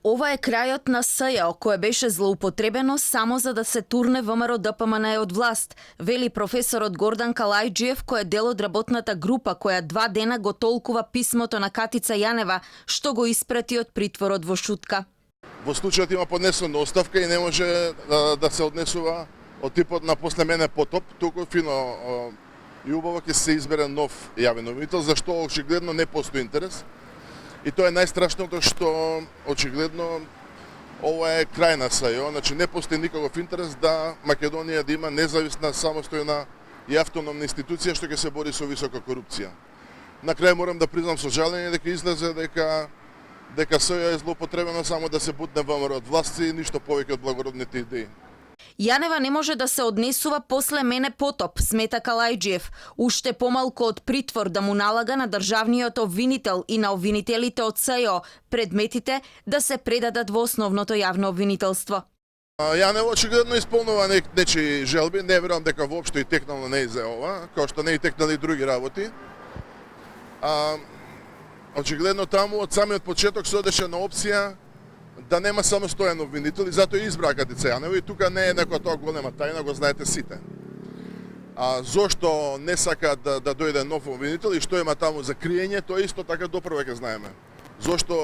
Ова е крајот на СЈО, кое беше злоупотребено само за да се турне ВМРО ДПМН од власт, вели професорот Гордан Калајџиев, кој е дел од работната група која 2 дена го толкува писмото на Катица Јанева, што го испрати од притворот во Шутка. Во случајот има поднесена оставка и не може да се однесува од типот на после мене потоп, туку фино и убаво ќе се избере нов јавен обвинител, зашто очигледно не постои интерес. И тоа е најстрашното што очигледно ова е крај на СЈО, значи не постои никаков интерес да Македонија да има независна, самостојна и автономна институција што ќе се бори со висока корупција. На крај морам да признам со жалење дека излезе дека СЈО е злоупотребено само да се бутне ВМРО од власт и ништо повеќе од благородните идеи. Јанева не може да се однесува после мене потоп, смета Калајџиев. Уште помалку од притвор да му налага на државниот обвинител и на обвинителите од СЈО предметите да се предадат во основното јавно обвинителство. Јанева очигледно исполнува нечии желби, не верувам дека воопшто и текнало не за ова, како што не и текнали и други работи. Очигледно таму од самиот почеток се одеше на опција да нема самостоен обвинител и затоа избра Катица Јанева и тука не е некоја тоа голема тајна, го знаете сите. Зошто не сака да дојде нов обвинител и што има таму за криење, тоа исто така допрва ќе знаеме. Зошто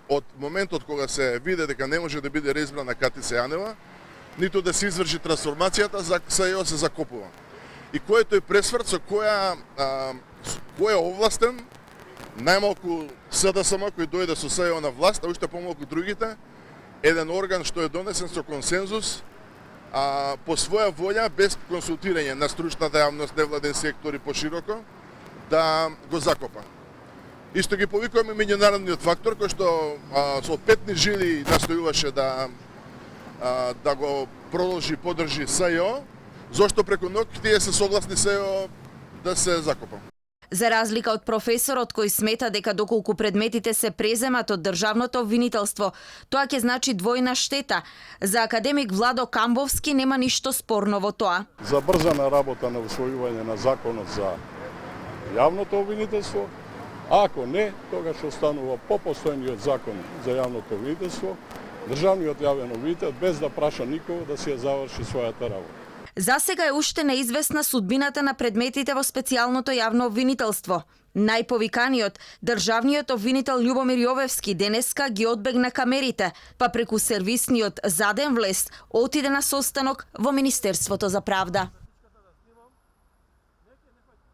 од моментот кога се виде дека не може да биде реизбрана Катица Јанева, ниту да се изврши трансформацијата, за СЈО се закопува. И кој е тој пресврт со кој е овластен, најмалку СДСМ кој дојде со СЈО на власт, а уште помалку другите, еден орган што е донесен со консензус, по своја волја, без консултирање на стручната јавност, невладен сектор и пошироко, да го закопа. Исто ги повикуваме меѓународниот фактор, кој што со петни жили настојуваше да го продолжи, поддржи СЈО, зошто преку ноќ тие се согласни СЈО да се закопа. За разлика од професорот кој смета дека доколку предметите се преземат од државното обвинителство, тоа ќе значи двојна штета. За академик Владо Камбовски нема ништо спорно во тоа. Забрзана работа на усвојување на законот за јавното обвинителство, ако не, тогаш останува по постојниот закон за јавното обвинителство, државниот јавен обвинител без да праша никого да си ја заврши својата работа. За сега е уште неизвестна судбината на предметите во специјалното јавно обвинителство. Најповиканиот, државниот обвинител Љубомир Јовевски денеска ги одбегна камерите, па преку сервисниот заден влез отиде на состанок во Министерството за правда.